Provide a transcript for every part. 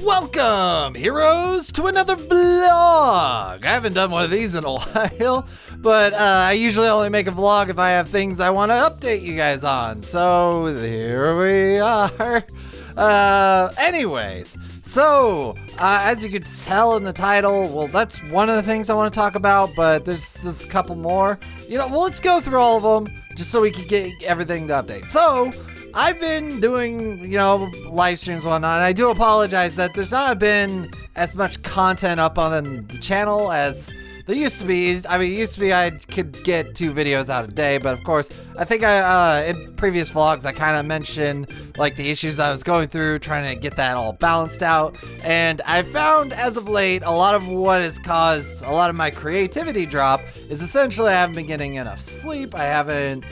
Welcome, heroes, to another vlog. I haven't done one of these in a while, but I usually only make a vlog if I have things I want to update you guys on. So here we are. Anyways, so as you could tell in the title, well, that's one of the things I want to talk about, but there's a couple more. Well, let's go through all of them just so we can get everything to update. So I've been doing, live streams and whatnot, and I do apologize that there's not been as much content up on the channel as there used to be. I mean, it used to be I could get 2 videos out a day, but of course, I think in previous vlogs, I kind of mentioned, like, the issues I was going through, trying to get that all balanced out, and I found, as of late, a lot of what has caused a lot of my creativity drop is essentially I haven't been getting enough sleep, I haven't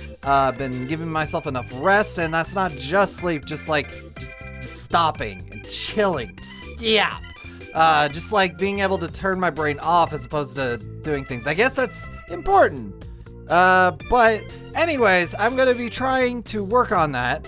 been giving myself enough rest, and that's not just sleep, just stopping and chilling, just like being able to turn my brain off as opposed to doing things. I guess that's important. But anyways, I'm going to be trying to work on that,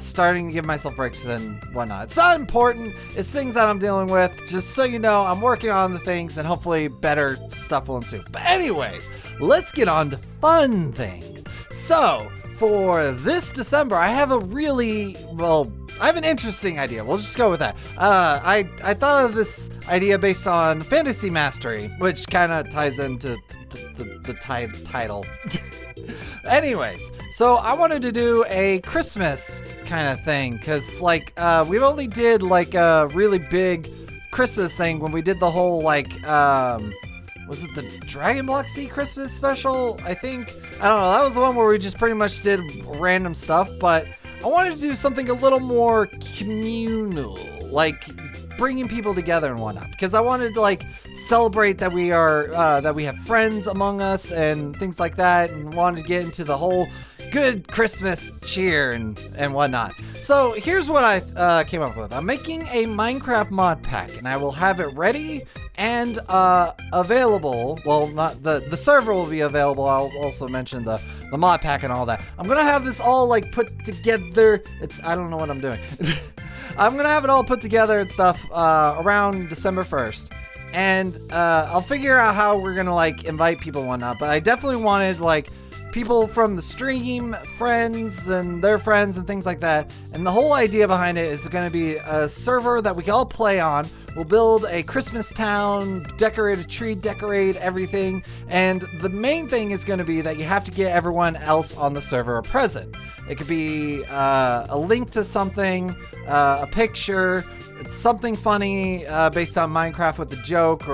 starting to give myself breaks and whatnot. It's not important. It's things that I'm dealing with. Just so you know, I'm working on the things and hopefully better stuff will ensue. But anyways, let's get on to fun things. So for this December, I have I have an interesting idea. We'll just go with that. I thought of this idea based on Fantasy Mastery, which kind of ties into the title. Anyways, so I wanted to do a Christmas kind of thing, because we only did a really big Christmas thing when we did the whole was it the Dragon Block C Christmas special? I think. I don't know. That was the one where we just pretty much did random stuff, but I wanted to do something a little more communal, like bringing people together and whatnot, because I wanted to celebrate that we have friends among us and things like that, and wanted to get into the whole good Christmas cheer and whatnot. So here's what I came up with. I'm making a Minecraft mod pack, and I will have it ready and available. Well, not the server will be available. I'll also mention the mod pack and all that. I'm gonna have this all put together. I don't know what I'm doing. I'm gonna have it all put together and stuff around December 1st. And I'll figure out how we're gonna invite people and whatnot. But I definitely wanted people from the stream, friends and their friends and things like that. And the whole idea behind it is going to be a server that we can all play on. We'll build a Christmas town, decorate a tree, decorate everything. And the main thing is going to be that you have to get everyone else on the server a present. It could be a link to something, a picture, something funny based on Minecraft with a joke,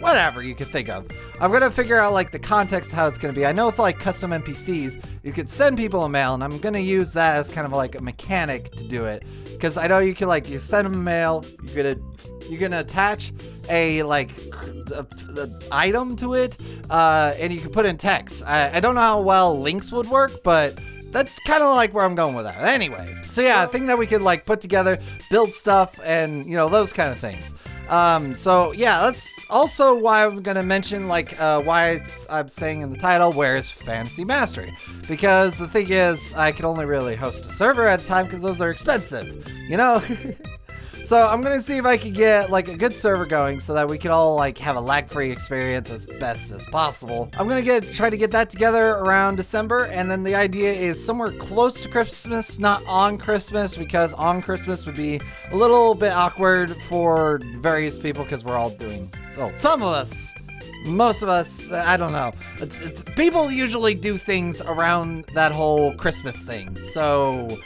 whatever you could think of. I'm gonna figure out the context of how it's gonna be. I know with custom NPCs, you could send people a mail, and I'm gonna use that as kind of a mechanic to do it, because I know you can you send them a mail, you're gonna attach a item to it, and you can put in text. I don't know how well links would work, but that's kind of where I'm going with that. Anyways, so yeah, I think that we could put together, build stuff, and those kind of things. So yeah, that's also why I'm gonna mention why I'm saying in the title, where's Fantasy Mastery? Because the thing is, I can only really host a server at a time because those are expensive, So I'm gonna see if I can get a good server going so that we can all have a lag-free experience as best as possible. I'm gonna try to get that together around December, and then the idea is somewhere close to Christmas, not on Christmas, because on Christmas would be a little bit awkward for various people because we're all doing, some of us, most of us, I don't know. It's people usually do things around that whole Christmas thing, so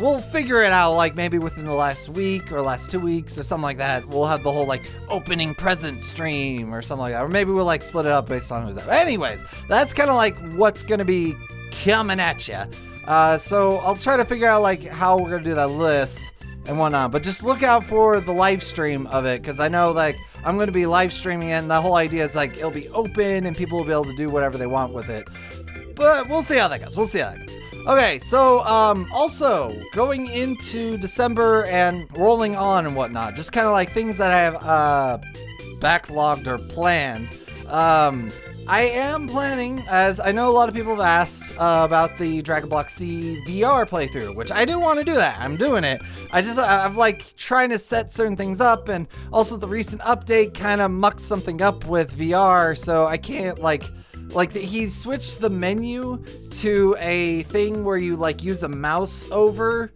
we'll figure it out maybe within the last week or last 2 weeks or something like that. We'll have the whole opening present stream or something like that, or maybe we'll split it up based on who's there. Anyways, that's kind of what's gonna be coming at you. So I'll try to figure out how we're gonna do that list and whatnot, but just look out for the live stream of it, because I know I'm going to be live streaming it, and the whole idea is it'll be open and people will be able to do whatever they want with it, but we'll see how that goes. Okay, so also going into December and rolling on and whatnot, just kind of things that I have backlogged or planned. I am planning, as I know a lot of people have asked about the Dragon Block C VR playthrough, which I do want to do that. I'm doing it. I'm like trying to set certain things up, and also the recent update kind of mucked something up with VR, so I can't he switched the menu to a thing where you like use a mouse over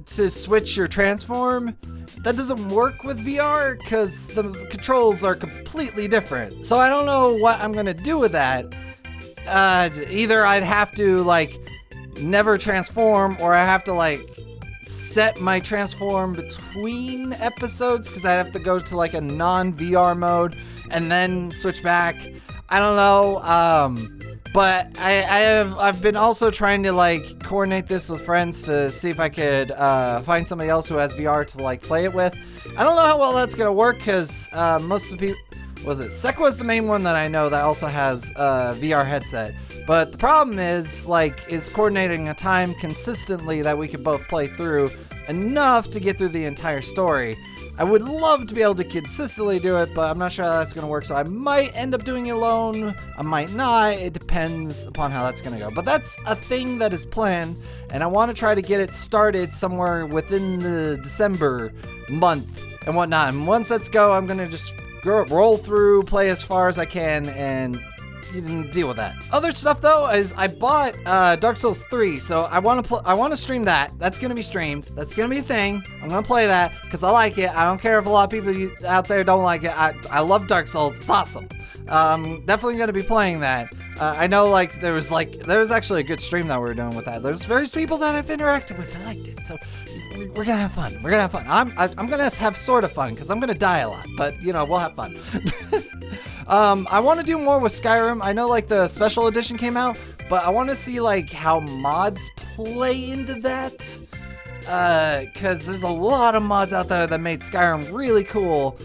to switch your transform. That doesn't work with VR because the controls are completely different. So I don't know what I'm gonna do with that. Either I'd have to like never transform, or I have to like set my transform between episodes because I have to go to like a non-VR mode and then switch back. I don't know. But I've been also trying to like coordinate this with friends to see if I could find somebody else who has VR to like play it with. I don't know how well that's gonna work because most of the people, Sekwa's the main one that I know that also has a VR headset. But the problem is coordinating a time consistently that we could both play through enough to get through the entire story. I would love to be able to consistently do it, but I'm not sure how that's going to work, so I might end up doing it alone. I might not. It depends upon how that's going to go. But that's a thing that is planned, and I want to try to get it started somewhere within the December month and whatnot. And once that's go, I'm going to just roll through, play as far as I can, and you can deal with that. Other stuff though is I bought Dark Souls 3, so I want to stream that. That's gonna be streamed. That's gonna be a thing. I'm gonna play that because I like it. I don't care if a lot of people out there don't like it. I love Dark Souls. It's awesome. Definitely gonna be playing that. I know there was actually a good stream that we were doing with that. There's various people that I've interacted with that liked it, so we're gonna have fun. We're gonna have fun. I'm gonna have sort of fun because I'm gonna die a lot, but we'll have fun. I want to do more with Skyrim. I know the special edition came out, but I want to see how mods play into that. Cause there's a lot of mods out there that made Skyrim really cool,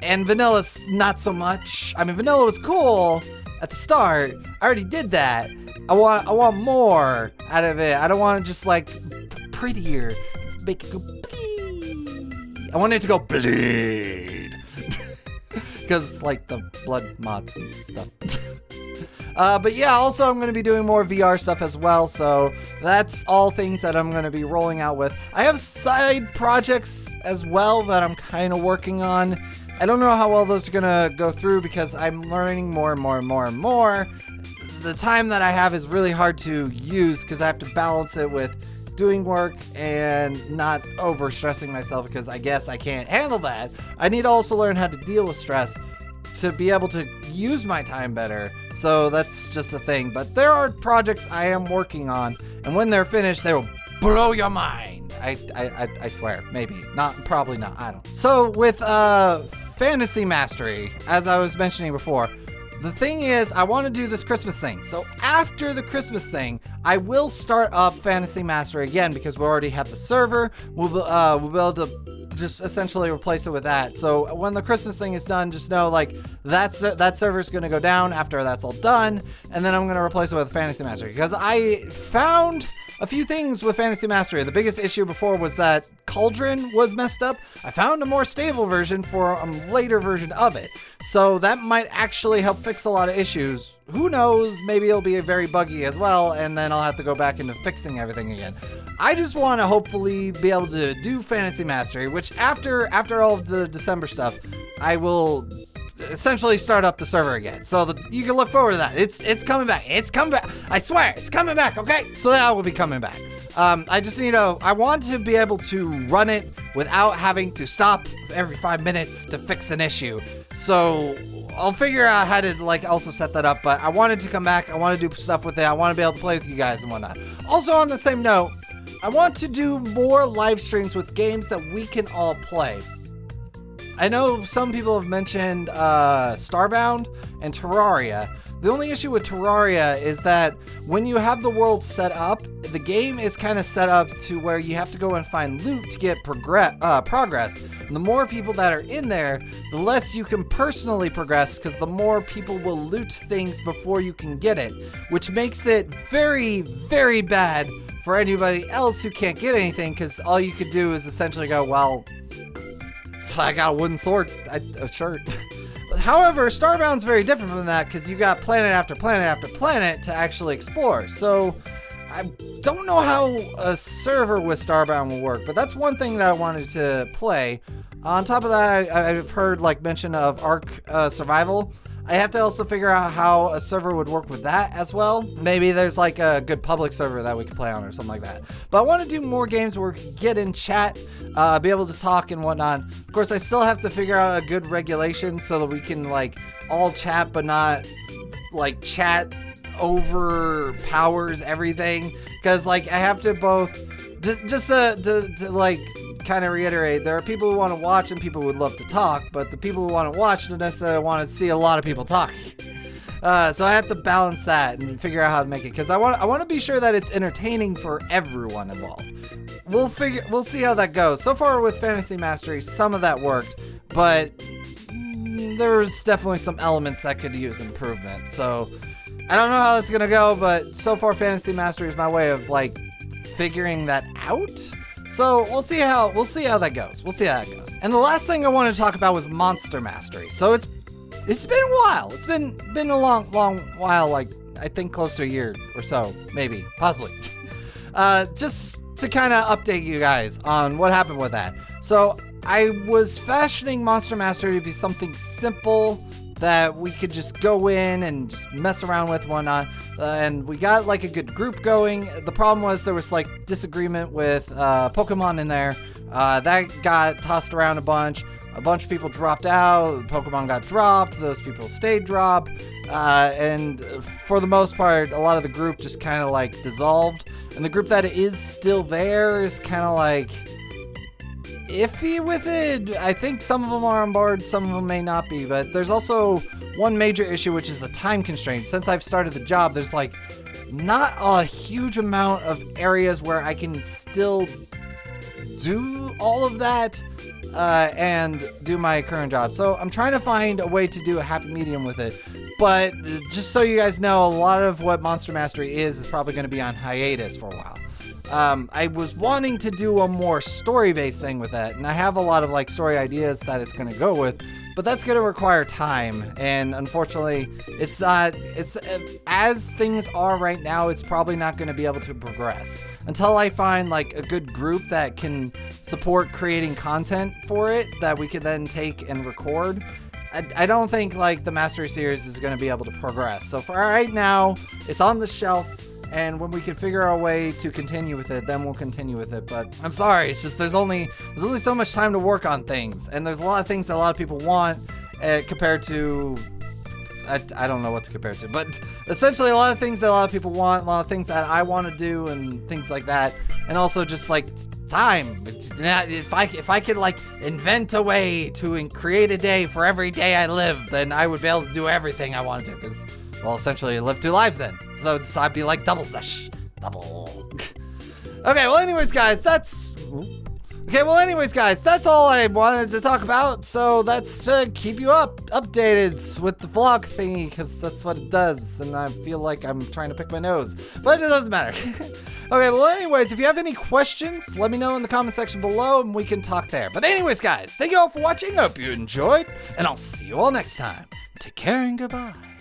and Vanilla's not so much. I mean, Vanilla was cool at the start. I already did that. I want more out of it. I don't want to just prettier. Make it go bleed. I want it to go bleed. Because the blood mods and stuff. But yeah, also I'm going to be doing more VR stuff as well, so that's all things that I'm going to be rolling out with. I have side projects as well that I'm kind of working on. I don't know how well those are going to go through because I'm learning more and more and more and more. The time that I have is really hard to use because I have to balance it with doing work and not over stressing myself because I guess I can't handle that. I need to also learn how to deal with stress to be able to use my time better. So that's just a thing. But there are projects I am working on, and when they're finished, they will blow your mind. I swear. Maybe. Not. Probably not. I don't. So with Fantasy Mastery, as I was mentioning before, the thing is, I want to do this Christmas thing. So after the Christmas thing, I will start up Fantasy Mastery again because we already have the server. We'll be able to just essentially replace it with that. So when the Christmas thing is done, just know that server is going to go down after that's all done, and then I'm going to replace it with Fantasy Mastery because I found a few things with Fantasy Mastery. The biggest issue before was that Cauldron was messed up. I found a more stable version for a later version of it. So that might actually help fix a lot of issues. Who knows? Maybe it'll be very buggy as well, and then I'll have to go back into fixing everything again. I just want to hopefully be able to do Fantasy Mastery, which after all of the December stuff, I will essentially start up the server again. So you can look forward to that. It's coming back. It's coming back. I swear, it's coming back, okay? So that will be coming back. I want to be able to run it without having to stop every 5 minutes to fix an issue. So I'll figure out how to also set that up, but I wanted to come back. I want to do stuff with it. I want to be able to play with you guys and whatnot. Also on the same note, I want to do more live streams with games that we can all play. I know some people have mentioned Starbound and Terraria. The only issue with Terraria is that when you have the world set up, the game is kind of set up to where you have to go and find loot to get progress. And the more people that are in there, the less you can personally progress because the more people will loot things before you can get it, which makes it very, very bad for anybody else who can't get anything because all you could do is essentially go, well, I got a wooden sword, a shirt. However, Starbound's very different from that because you got planet after planet after planet to actually explore. So I don't know how a server with Starbound will work, but that's one thing that I wanted to play. On top of that, I've heard like mention of Ark Survival. I have to also figure out how a server would work with that as well. Maybe there's like a good public server that we could play on or something like that. But I want to do more games where we can get in chat, be able to talk and whatnot. Of course, I still have to figure out a good regulation so that we can like all chat, but not like chat overpowers everything. Because like I have to both, just to like kind of reiterate, there are people who want to watch and people who would love to talk, but the people who want to watch don't necessarily want to see a lot of people talking. So I have to balance that and figure out how to make it, because I want to be sure that it's entertaining for everyone involved. We'll see how that goes. So far with Fantasy Mastery, some of that worked, but there's definitely some elements that could use improvement. So I don't know how that's gonna go, but so far Fantasy Mastery is my way of like figuring that out. So we'll see how that goes. And the last thing I wanted to talk about was Monster Mastery. So it's been a while. It's been a long while, like I think close to a year or so, maybe, possibly. Just to kind of update you guys on what happened with that. So I was fashioning Monster Mastery to be something simple that we could just go in and just mess around with and whatnot. And we got like a good group going. The problem was there was like disagreement with Pokemon in there. That got tossed around a bunch. A bunch of people dropped out. Pokemon got dropped. Those people stayed dropped. And for the most part, a lot of the group just kind of like dissolved. And the group that is still there is kind of like iffy with it. I think some of them are on board, some of them may not be, but there's also one major issue, which is the time constraint. Since I've started the job, there's like not a huge amount of areas where I can still do all of that and do my current job. So I'm trying to find a way to do a happy medium with it. But just so you guys know, a lot of what Monster Mastery is probably going to be on hiatus for a while. I was wanting to do a more story-based thing with that, and I have a lot of like story ideas that it's going to go with, but that's going to require time, and unfortunately, it's as things are right now, it's probably not going to be able to progress until I find like a good group that can support creating content for it that we could then take and record. I don't think like the Mastery series is going to be able to progress. So for right now, it's on the shelf. And when we can figure out a way to continue with it, then we'll continue with it. But I'm sorry, it's just there's only so much time to work on things, and there's a lot of things that a lot of people want compared to I don't know what to compare it to, but essentially a lot of things that a lot of people want, a lot of things that I want to do, and things like that, and also just like time. If I could like invent a way to create a day for every day I live, then I would be able to do everything I want to do, because. Well, essentially, live 2 lives then. So I'd be like double sesh. Double. Okay, well, anyways, guys, that's all I wanted to talk about. So that's to keep you updated with the vlog thingy, because that's what it does. And I feel like I'm trying to pick my nose, but it doesn't matter. Okay, well, anyways, if you have any questions, let me know in the comment section below, and we can talk there. But anyways, guys, thank you all for watching. Hope you enjoyed, and I'll see you all next time. Take care and goodbye.